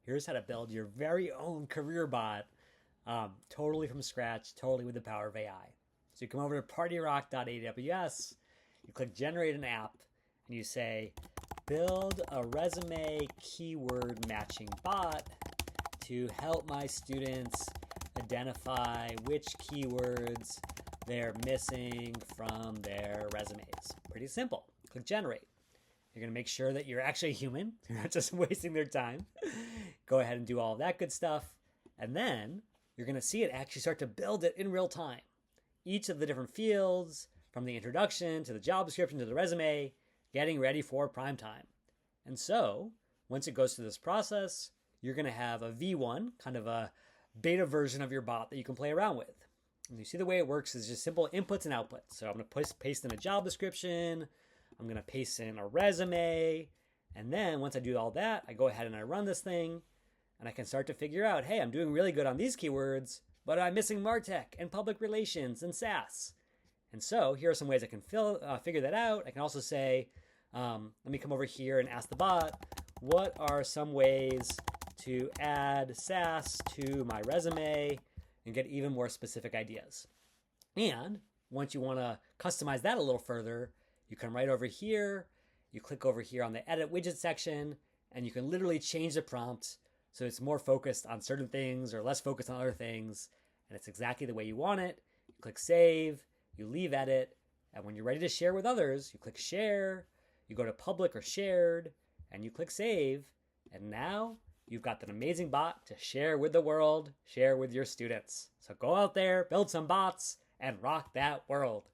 Here's how to build your very own career bot, totally from scratch, totally with the power of AI. So you come over to partyrock.aws, you click generate an app, and you say, build a resume keyword matching bot to help my students identify which keywords they're missing from their resumes. Pretty simple. Click generate. You're going to make sure that you're actually human. You're not just wasting their time. Go ahead and do all of that good stuff. And then you're going to see it actually start to build it in real time. Each of the different fields, from the introduction to the job description to the resume, getting ready for prime time. And so once it goes through this process, you're going to have a V1, kind of a beta version of your bot that you can play around with. And you see the way it works is just simple inputs and outputs. So I'm going to paste in a job description. I'm going to paste in a resume. And then once I do all that, I go ahead and I run this thing. And I can start to figure out, hey, I'm doing really good on these keywords, but I'm missing MarTech and public relations and SaaS. And so here are some ways I can figure that out. I can also say, let me come over here and ask the bot, what are some ways to add SaaS to my resume, and get even more specific ideas. And once you want to customize that a little further, you come right over here, you click over here on the edit widget section, and you can literally change the prompt so it's more focused on certain things or less focused on other things, and it's exactly the way you want it. You click save, you leave edit, and when you're ready to share with others, you click share, you go to public or shared, and you click save, and now you've got an amazing bot to share with the world, share with your students. So go out there, build some bots, and rock that world.